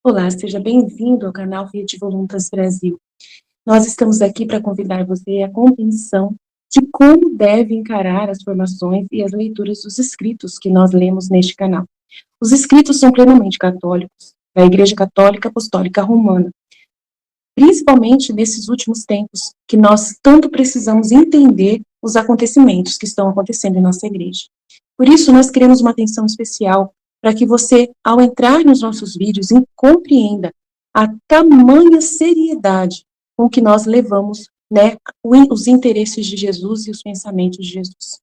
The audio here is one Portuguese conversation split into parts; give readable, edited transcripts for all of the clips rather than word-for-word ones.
Olá, seja bem-vindo ao canal Rede Voluntas Brasil. Nós estamos aqui para convidar você à compreensão de como deve encarar as formações e as leituras dos escritos que nós lemos neste canal. Os escritos são plenamente católicos, da Igreja Católica Apostólica Romana, principalmente nesses últimos tempos, que nós tanto precisamos entender os acontecimentos que estão acontecendo em nossa igreja. Por isso, nós queremos uma atenção especial para que você, ao entrar nos nossos vídeos, compreenda a tamanha seriedade com que nós levamos, né, os interesses de Jesus e os pensamentos de Jesus.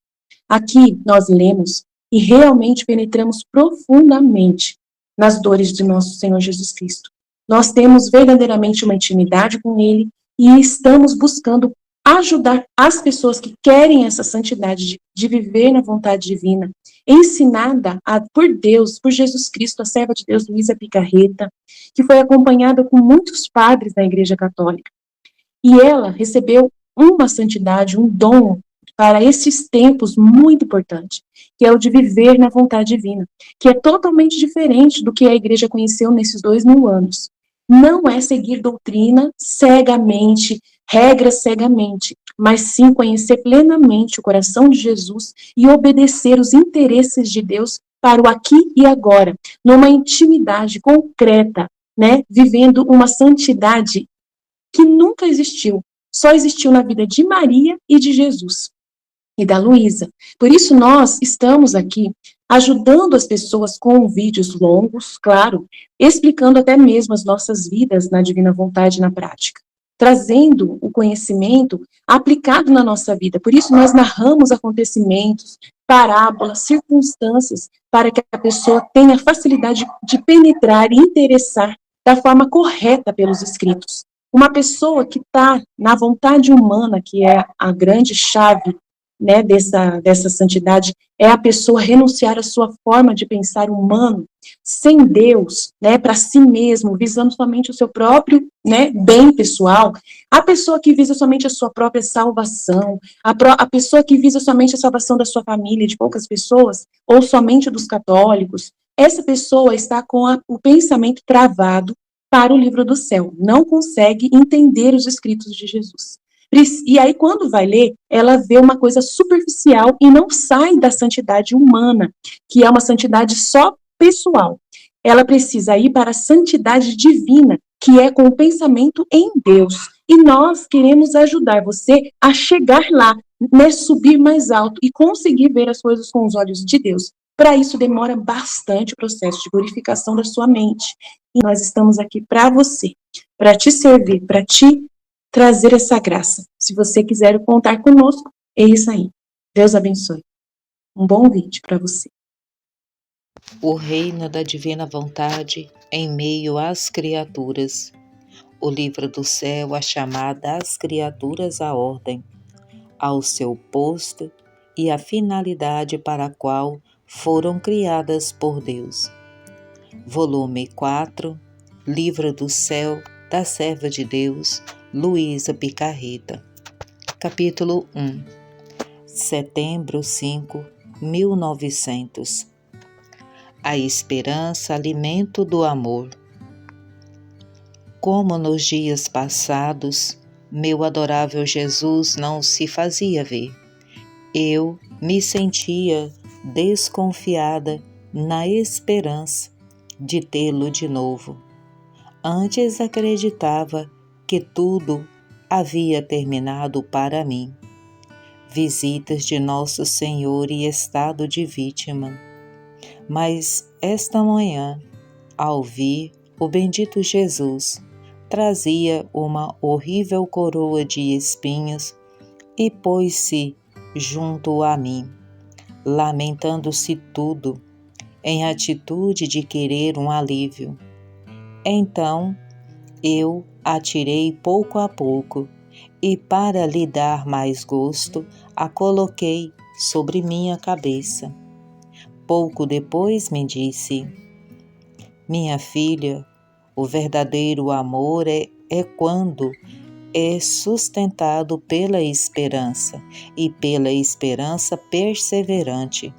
Aqui nós lemos e realmente penetramos profundamente nas dores de nosso Senhor Jesus Cristo. Nós temos verdadeiramente uma intimidade com Ele e estamos buscando ajudar as pessoas que querem essa santidade de viver na vontade divina, ensinada por Deus, por Jesus Cristo, a serva de Deus, Luísa Picarreta, que foi acompanhada com muitos padres da Igreja Católica. E ela recebeu uma santidade, um dom para esses tempos muito importante, que é o de viver na vontade divina, que é totalmente diferente do que a igreja conheceu nesses 2000 anos. Não é seguir doutrina cegamente, regras cegamente, mas sim conhecer plenamente o coração de Jesus e obedecer os interesses de Deus para o aqui e agora, numa intimidade concreta, né, vivendo uma santidade que nunca existiu, só existiu na vida de Maria e de Jesus e da Luísa. Por isso nós estamos aqui ajudando as pessoas com vídeos longos, claro, explicando até mesmo as nossas vidas na divina vontade na prática, trazendo o conhecimento aplicado na nossa vida. Por isso nós narramos acontecimentos, parábolas, circunstâncias, para que a pessoa tenha facilidade de penetrar e interessar da forma correta pelos escritos. Uma pessoa que está na vontade humana, que é a grande chave, né, dessa santidade, é a pessoa renunciar à sua forma de pensar humano, sem Deus, né, para si mesmo, visando somente o seu próprio, né, bem pessoal. A pessoa que visa somente a sua própria salvação, a pessoa que visa somente a salvação da sua família, de poucas pessoas, ou somente dos católicos, essa pessoa está com o pensamento travado para o livro do céu, não consegue entender os escritos de Jesus. E aí, quando vai ler, ela vê uma coisa superficial e não sai da santidade humana, que é uma santidade só pessoal. Ela precisa ir para a santidade divina, que é com o pensamento em Deus. E nós queremos ajudar você a chegar lá, né, subir mais alto e conseguir ver as coisas com os olhos de Deus. Para isso, demora bastante o processo de purificação da sua mente. E nós estamos aqui para você, para te servir, para te trazer essa graça. Se você quiser contar conosco, é isso aí. Deus abençoe. Um bom vídeo para você. O reino da divina vontade em meio às criaturas. O livro do céu, a chamada às criaturas à ordem, ao seu posto e a finalidade para a qual foram criadas por Deus. Volume 4, Livro do Céu, da Serva de Deus, Luísa Picarreta. Capítulo 1. Setembro 5, 1900. A esperança, alimento do amor. Como nos dias passados, meu adorável Jesus não se fazia ver. Eu me sentia desconfiada na esperança de tê-lo de novo. Antes acreditava que tudo havia terminado para mim. Visitas de Nosso Senhor e estado de vítima. Mas esta manhã, ao vir o bendito Jesus, trazia uma horrível coroa de espinhos e pôs-se junto a mim, lamentando-se tudo, em atitude de querer um alívio. Então eu a tirei pouco a pouco e, para lhe dar mais gosto, a coloquei sobre minha cabeça. Pouco depois me disse: minha filha, o verdadeiro amor é quando é sustentado pela esperança e pela esperança perseverante.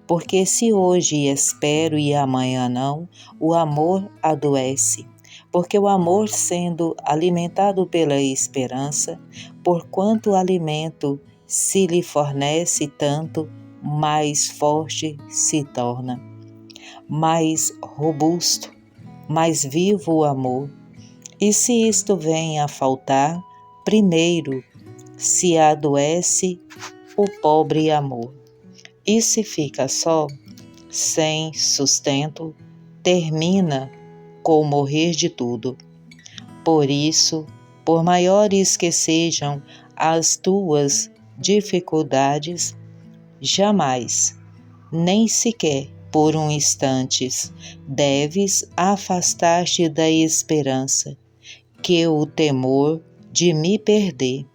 Porque se hoje espero e amanhã não, o amor adoece. Porque o amor, sendo alimentado pela esperança, por quanto alimento se lhe fornece tanto, mais forte se torna, mais robusto, mais vivo o amor. E se isto vem a faltar, primeiro se adoece o pobre amor. E se fica só, sem sustento, termina com o morrer de tudo. Por isso, por maiores que sejam as tuas dificuldades, jamais, nem sequer por um instante, deves afastar-te da esperança, que o temor de me perder,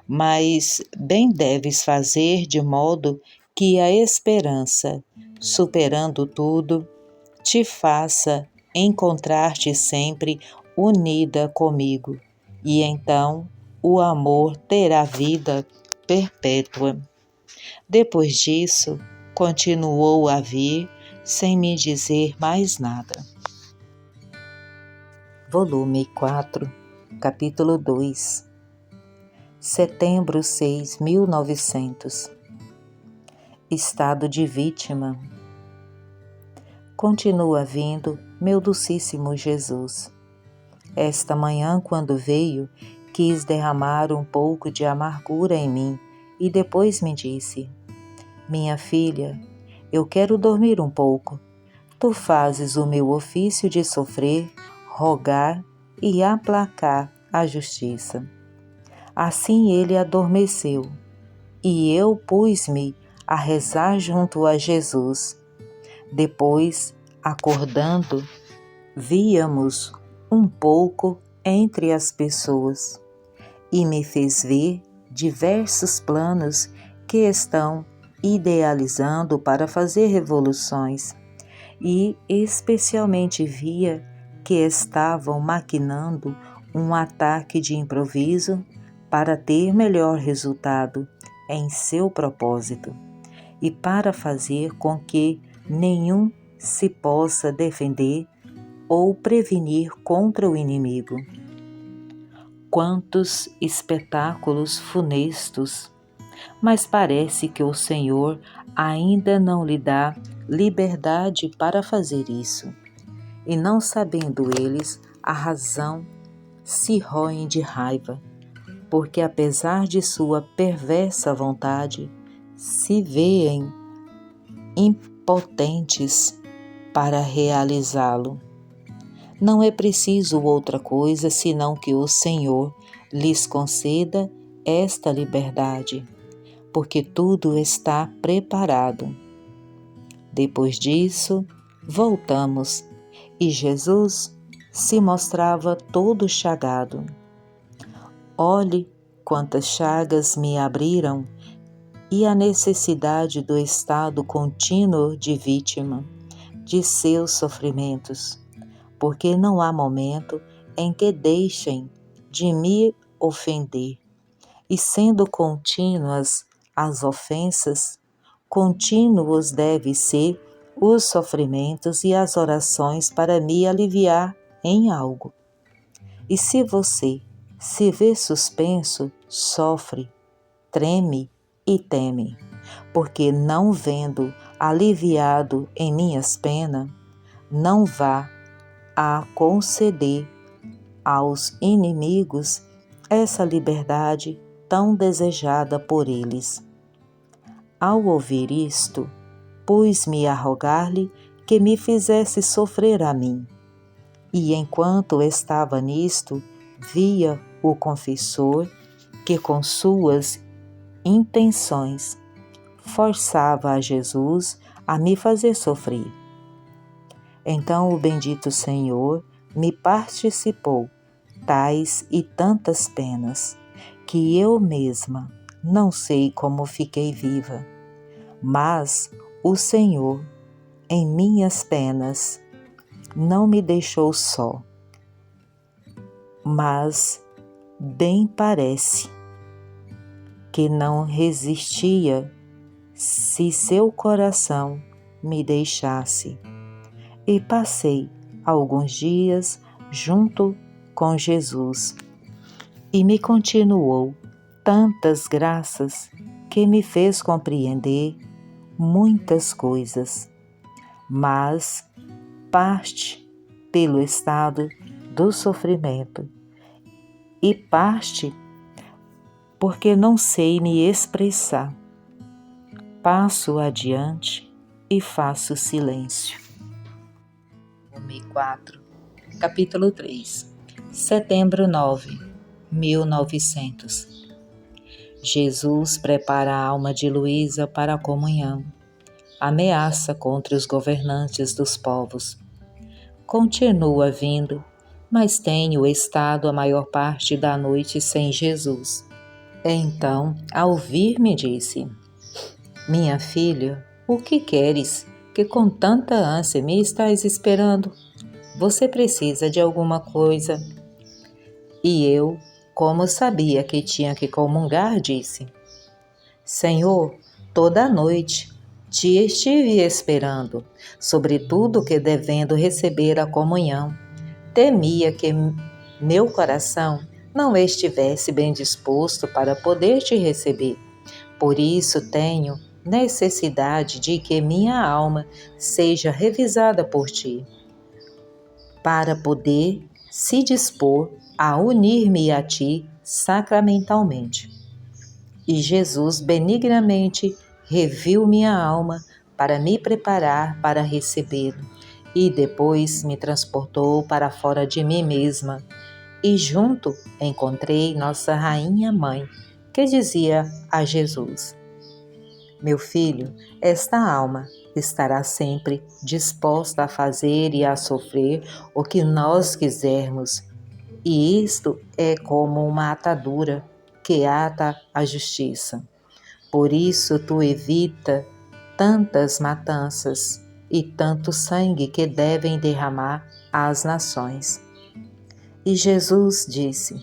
mas bem deves fazer de modo que a esperança, superando tudo, te faça encontrar-te sempre unida comigo, e então o amor terá vida perpétua. Depois disso, continuou a vir, sem me dizer mais nada. Volume 4, capítulo 2. Setembro 6, 1900. Estado de vítima. Continua vindo, meu docíssimo Jesus. Esta manhã, quando veio, quis derramar um pouco de amargura em mim e depois me disse: minha filha, eu quero dormir um pouco. Tu fazes o meu ofício de sofrer, rogar e aplacar a justiça. Assim ele adormeceu, e eu pus-me a rezar junto a Jesus. Depois, acordando, víamos um pouco entre as pessoas, e me fez ver diversos planos que estão idealizando para fazer revoluções, e especialmente via que estavam maquinando um ataque de improviso para ter melhor resultado em seu propósito e para fazer com que nenhum se possa defender ou prevenir contra o inimigo. Quantos espetáculos funestos! Mas parece que o Senhor ainda não lhe dá liberdade para fazer isso. E não sabendo eles a razão, se roem de raiva, porque apesar de sua perversa vontade, se veem impotentes para realizá-lo. Não é preciso outra coisa senão que o Senhor lhes conceda esta liberdade, porque tudo está preparado. Depois disso, voltamos, e Jesus se mostrava todo chagado. Olhe quantas chagas me abriram e a necessidade do estado contínuo de vítima de seus sofrimentos, porque não há momento em que deixem de me ofender, e sendo contínuas as ofensas, contínuos devem ser os sofrimentos e as orações para me aliviar em algo. E se você se vê suspenso, sofre, treme e teme, porque não vendo aliviado em minhas penas, não vá a conceder aos inimigos essa liberdade tão desejada por eles. Ao ouvir isto, pus-me a rogar-lhe que me fizesse sofrer a mim. E enquanto estava nisto, via o confessor que com suas intenções forçava a Jesus a me fazer sofrer. Então o bendito Senhor me participou tais e tantas penas, que eu mesma não sei como fiquei viva, mas o Senhor, em minhas penas, não me deixou só, mas bem parece que não resistia se seu coração me deixasse. E passei alguns dias junto com Jesus, e me continuou tantas graças que me fez compreender muitas coisas, mas parte pelo estado do sofrimento e parte porque não sei me expressar. Passo adiante e faço silêncio. Volume 4, capítulo 3, setembro 9, 1900. Jesus prepara a alma de Luísa para a comunhão. Ameaça contra os governantes dos povos. Continua vindo, mas tenho estado a maior parte da noite sem Jesus. Então, ao vir, me disse: Minha filha, o que queres, que com tanta ânsia me estás esperando? Você precisa de alguma coisa? E eu, como sabia que tinha que comungar, disse: Senhor, toda a noite te estive esperando, sobretudo que devendo receber a comunhão. Temia que meu coração não estivesse bem disposto para poder te receber. Por isso tenho necessidade de que minha alma seja revisada por ti, para poder se dispor a unir-me a ti sacramentalmente. E Jesus benignamente reviu minha alma para me preparar para recebê-lo, e depois me transportou para fora de mim mesma, e junto encontrei nossa Rainha Mãe, que dizia a Jesus: Meu filho, esta alma estará sempre disposta a fazer e a sofrer o que nós quisermos, e isto é como uma atadura que ata a justiça. Por isso tu evita tantas matanças e tanto sangue que devem derramar as nações. E Jesus disse: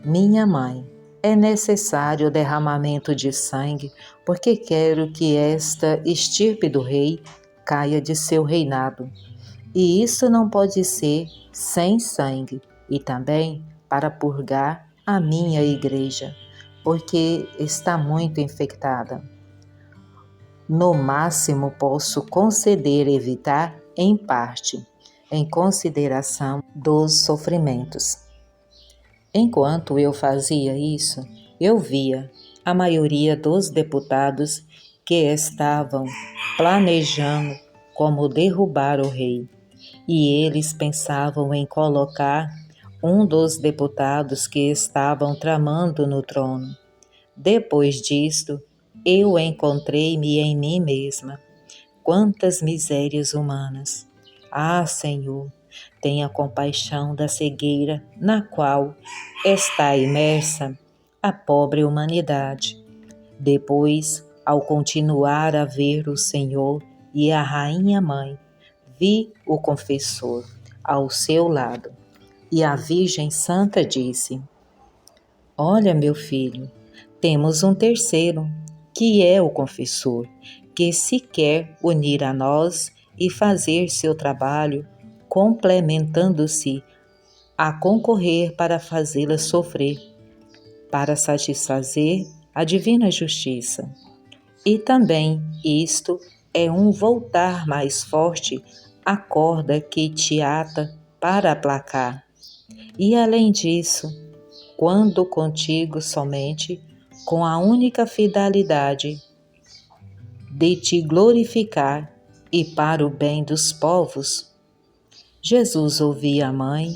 Minha mãe, é necessário o derramamento de sangue, porque quero que esta estirpe do rei caia de seu reinado. E isso não pode ser sem sangue, e também para purgar a minha igreja, porque está muito infectada. No máximo posso conceder evitar em parte, em consideração dos sofrimentos. Enquanto eu fazia isso, eu via a maioria dos deputados que estavam planejando como derrubar o rei, e eles pensavam em colocar um dos deputados que estavam tramando no trono. Depois disto, eu encontrei-me em mim mesma. Quantas misérias humanas! Ah, Senhor, tenha compaixão da cegueira na qual está imersa a pobre humanidade. Depois, ao continuar a ver o Senhor e a Rainha Mãe, vi o confessor ao seu lado, e a Virgem Santa disse: Olha, meu filho, temos um terceiro, que é o confessor, que se quer unir a nós e fazer seu trabalho, complementando-se a concorrer para fazê-la sofrer, para satisfazer a divina justiça. E também isto é um voltar mais forte à corda que te ata para aplacar. E além disso, quando contigo somente, com a única finalidade de te glorificar e para o bem dos povos. Jesus ouvia a mãe,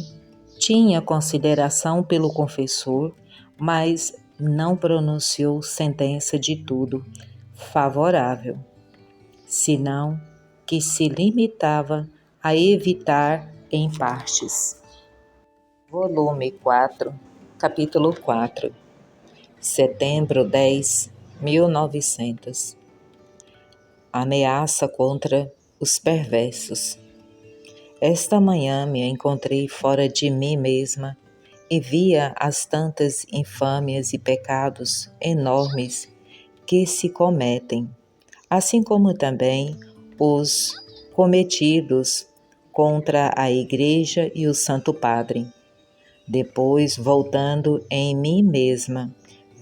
tinha consideração pelo confessor, mas não pronunciou sentença de tudo favorável, senão que se limitava a evitar em partes. Volume 4, capítulo 4, setembro 10, 1900. Ameaça contra os perversos. Esta manhã me encontrei fora de mim mesma e via as tantas infâmias e pecados enormes que se cometem. assim como também os cometidos contra a Igreja e o Santo Padre. Depois, voltando em mim mesma,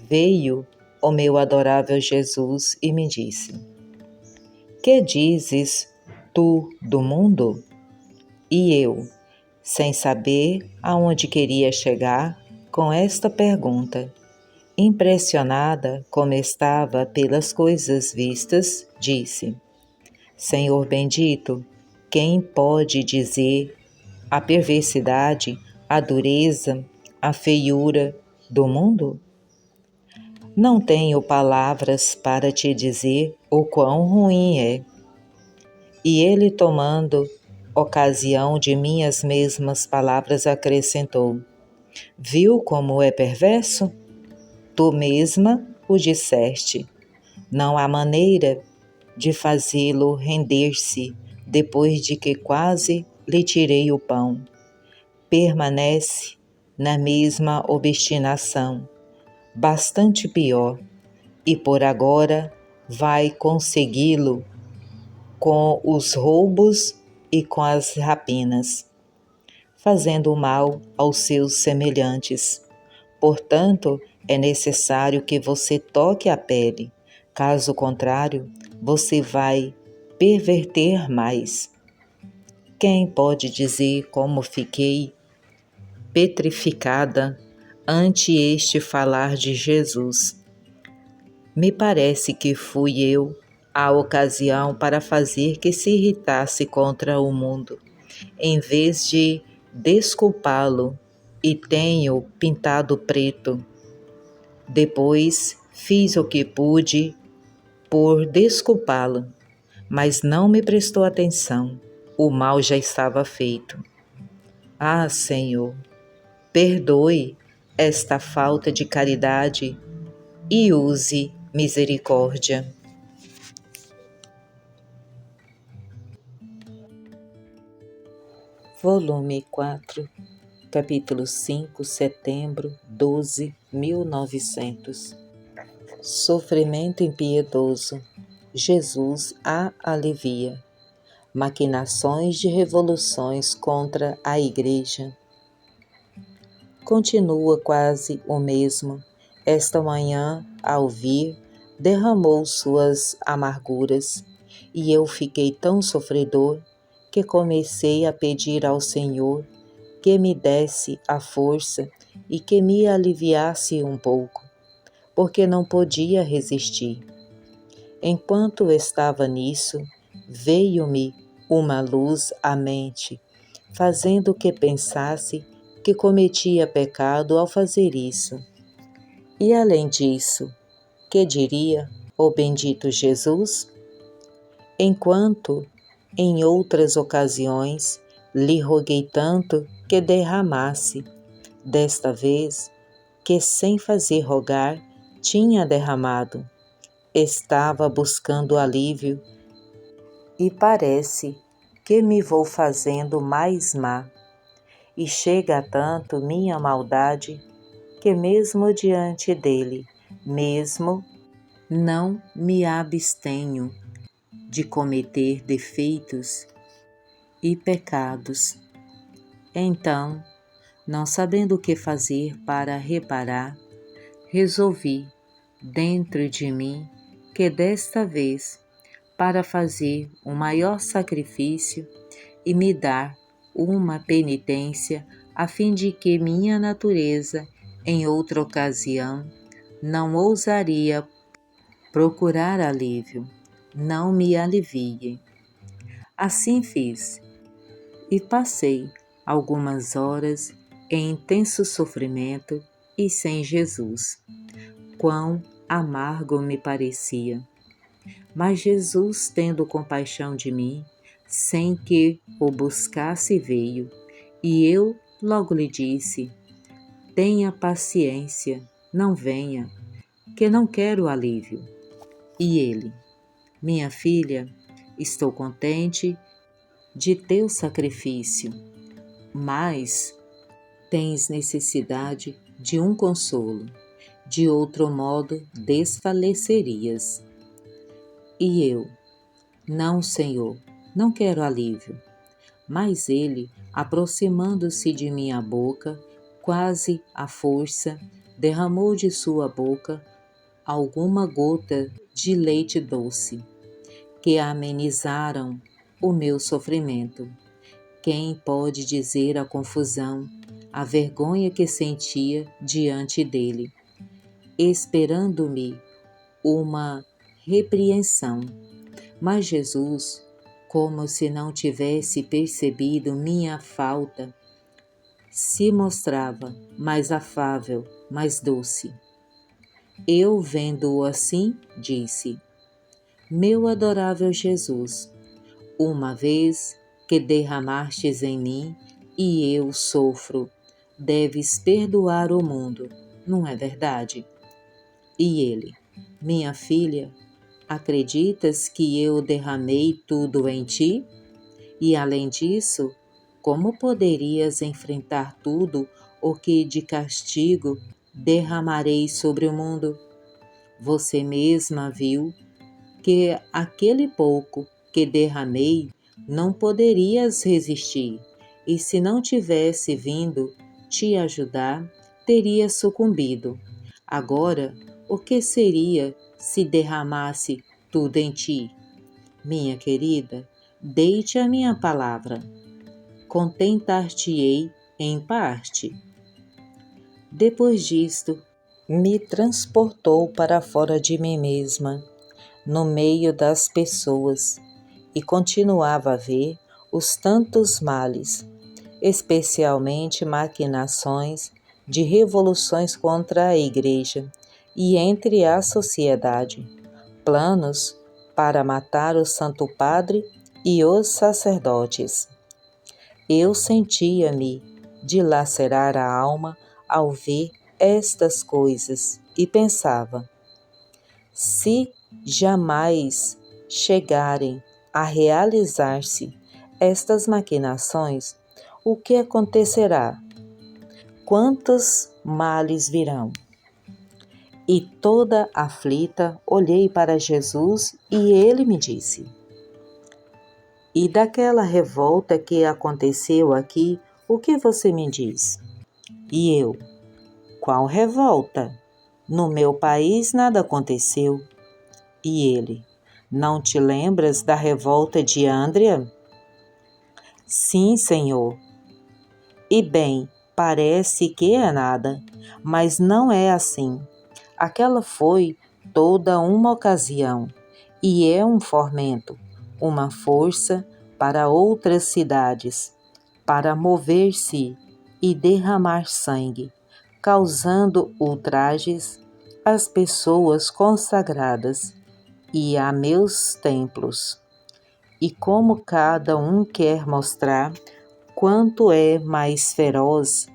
veio o meu adorável Jesus e me disse: Que dizes tu do mundo? E eu, sem saber aonde queria chegar com esta pergunta, impressionada como estava pelas coisas vistas, disse: Senhor bendito, quem pode dizer a perversidade, a dureza, a feiura do mundo? Não tenho palavras para te dizer o quão ruim é. E ele, tomando ocasião de minhas mesmas palavras, acrescentou: Viu como é perverso? Tu mesma o disseste. Não há maneira de fazê-lo render-se depois de que quase lhe tirei o pão. Permanece na mesma obstinação, bastante pior, e por agora vai consegui-lo com os roubos e com as rapinas, fazendo mal aos seus semelhantes. Portanto, é necessário que você toque a pele, caso contrário, você vai perverter mais. Quem pode dizer como fiquei petrificada ante este falar de Jesus? Me parece que fui eu a ocasião para fazer que se irritasse contra o mundo, em vez de desculpá-lo, e tenho pintado preto. Depois fiz o que pude por desculpá-lo, mas não me prestou atenção. O mal já estava feito. Ah, Senhor, perdoe esta falta de caridade e use misericórdia. Volume 4, capítulo 5, setembro 12, 1900. Sofrimento impiedoso. Jesus a alivia. Maquinações de revoluções contra a Igreja. Continua quase o mesmo. Esta manhã, ao vir, derramou suas amarguras, e eu fiquei tão sofredor que comecei a pedir ao Senhor que me desse a força e que me aliviasse um pouco, porque não podia resistir. Enquanto estava nisso, veio-me uma luz à mente, fazendo que pensasse que cometia pecado ao fazer isso. E além disso, que diria o bendito Jesus? Enquanto, em outras ocasiões, lhe roguei tanto que derramasse, desta vez, que sem fazer rogar, tinha derramado. Estava buscando alívio e parece que me vou fazendo mais má. E chega a tanto minha maldade que mesmo diante dele, mesmo não me abstenho de cometer defeitos e pecados. Então, não sabendo o que fazer para reparar, resolvi dentro de mim que desta vez, para fazer um maior sacrifício e me dar uma penitência, a fim de que minha natureza, em outra ocasião, não ousaria procurar alívio, não me alivie. Assim fiz, e passei algumas horas em intenso sofrimento e sem Jesus. Quão amargo me parecia! Mas Jesus, tendo compaixão de mim, sem que o buscasse, veio, e eu logo lhe disse: tenha paciência, não venha, que não quero alívio. E ele: minha filha, estou contente de teu sacrifício, mas tens necessidade de um consolo, de outro modo desfalecerias. E eu: Não, Senhor, não quero alívio. Mas ele, aproximando-se de minha boca, quase à força, derramou de sua boca alguma gota de leite doce, que amenizaram o meu sofrimento. Quem pode dizer a confusão, a vergonha que sentia diante dele, esperando-me uma repreensão? Mas Jesus, como se não tivesse percebido minha falta, se mostrava mais afável, mais doce. Eu, vendo-o assim, disse: Meu adorável Jesus, uma vez que derramastes em mim e eu sofro, deves perdoar o mundo, não é verdade? E ele: Minha filha, acreditas que eu derramei tudo em ti? E além disso, como poderias enfrentar tudo o que de castigo derramarei sobre o mundo? Você mesma viu que aquele pouco que derramei não poderias resistir, e se não tivesse vindo te ajudar, teria sucumbido. Agora, o que seria se derramasse tudo em ti? Minha querida, deite a minha palavra. Contentar-te-ei em parte. Depois disto, me transportou para fora de mim mesma, no meio das pessoas, e continuava a ver os tantos males, especialmente maquinações de revoluções contra a Igreja e entre a sociedade, planos para matar o Santo Padre e os sacerdotes. Eu sentia-me dilacerar a alma ao ver estas coisas e pensava: se jamais chegarem a realizar-se estas maquinações, o que acontecerá? Quantos males virão? E toda aflita olhei para Jesus e ele me disse: E daquela revolta que aconteceu aqui, o que você me diz? E eu: Qual revolta? No meu país nada aconteceu. E ele: Não te lembras da revolta de Andria? Sim, Senhor. E bem, parece que é nada, mas não é assim. Aquela foi toda uma ocasião, e é um fomento, uma força para outras cidades, para mover-se e derramar sangue, causando ultrajes às pessoas consagradas e a meus templos. E como cada um quer mostrar quanto é mais feroz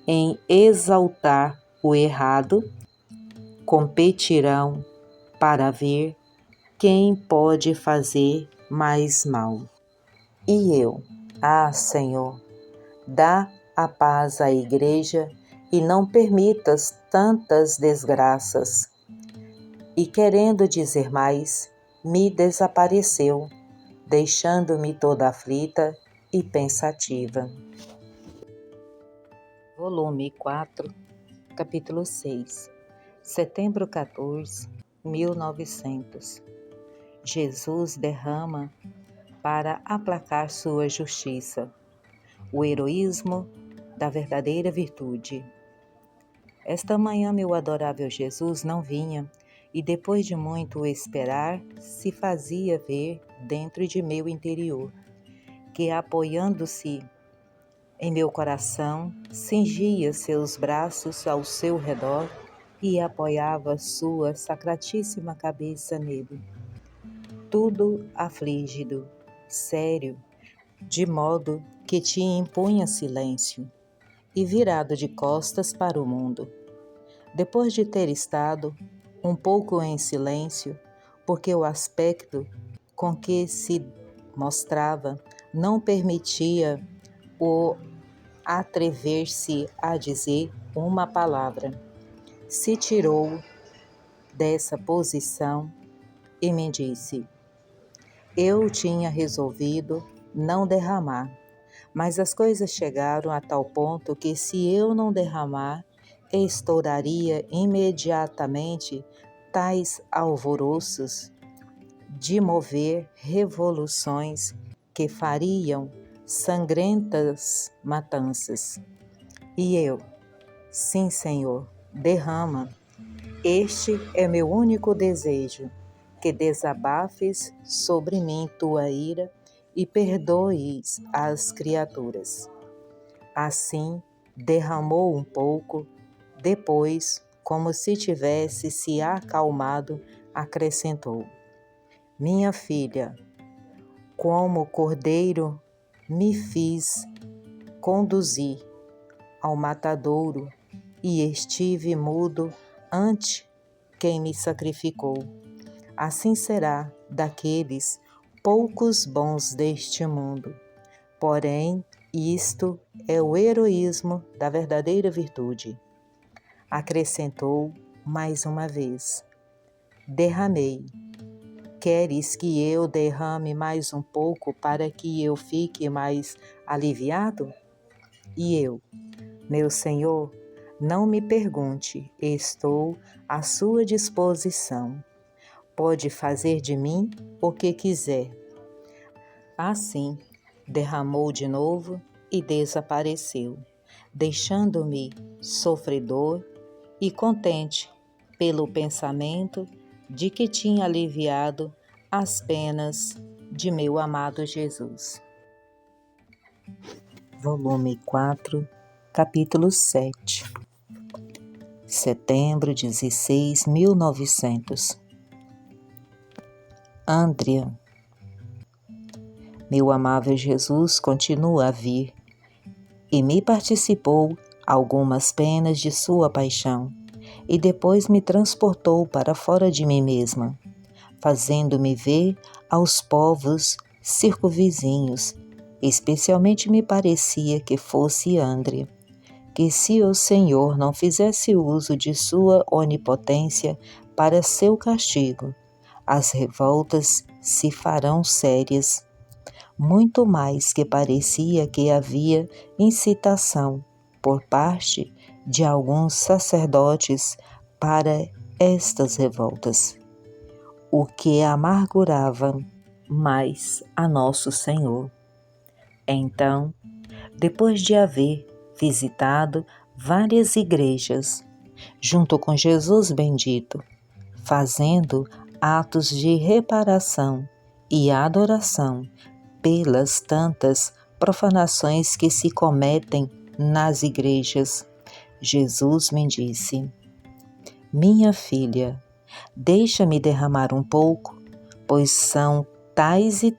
em exaltar o errado, competirão para ver quem pode fazer mais mal. E eu: Senhor, dá a paz à Igreja e não permitas tantas desgraças. E querendo dizer mais, me desapareceu, deixando-me toda aflita e pensativa. Volume 4, capítulo 6, setembro 14, 1900. Jesus derrama para aplacar sua justiça, o heroísmo da verdadeira virtude. Esta manhã meu adorável Jesus não vinha, e depois de muito esperar, se fazia ver dentro de meu interior, que apoiando-se em meu coração, cingia seus braços ao seu redor e apoiava sua sacratíssima cabeça nele. Tudo afligido, sério, de modo que te impunha silêncio, e virado de costas para o mundo. Depois de ter estado um pouco em silêncio, porque o aspecto com que se mostrava não permitia o atrever-se a dizer uma palavra, se tirou dessa posição e me disse: Eu tinha resolvido não derramar, mas as coisas chegaram a tal ponto que se eu não derramar, estouraria imediatamente tais alvoroços de mover revoluções que fariam sangrentas matanças. E eu, sim, Senhor, derrama. Este é meu único desejo, que desabafes sobre mim tua ira e perdoes as criaturas. Assim, derramou um pouco, depois, como se tivesse se acalmado, acrescentou: Minha filha, como cordeiro me fiz conduzir ao matadouro e estive mudo ante quem me sacrificou. Assim será daqueles poucos bons deste mundo. Porém, isto é o heroísmo da verdadeira virtude. Acrescentou mais uma vez: derramei. Queres que eu derrame mais um pouco para que eu fique mais aliviado? E eu, meu Senhor, não me pergunte, estou à sua disposição. Pode fazer de mim o que quiser. Assim, derramou de novo e desapareceu, deixando-me sofredor e contente pelo pensamento de que tinha aliviado as penas de meu amado Jesus. Volume 4, capítulo 7. Setembro 16, 1900. Andrea. Meu amável Jesus continua a vir e me participou algumas penas de sua paixão e depois me transportou para fora de mim mesma, fazendo-me ver aos povos circunvizinhos. Especialmente me parecia que fosse Andrea, que se o Senhor não fizesse uso de sua onipotência para seu castigo, as revoltas se farão sérias, muito mais que parecia que havia incitação por parte de alguns sacerdotes para estas revoltas, o que amargurava mais a nosso Senhor. Então, depois de haver visitado várias igrejas, junto com Jesus bendito, fazendo atos de reparação e adoração pelas tantas profanações que se cometem nas igrejas, Jesus me disse: Minha filha, deixa-me derramar um pouco, pois são tais e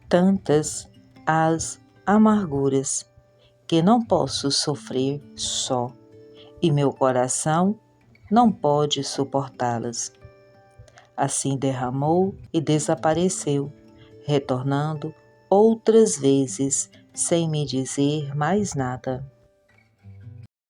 tantas as amarguras que não posso sofrer só, e meu coração não pode suportá-las. Assim derramou e desapareceu, retornando outras vezes sem me dizer mais nada.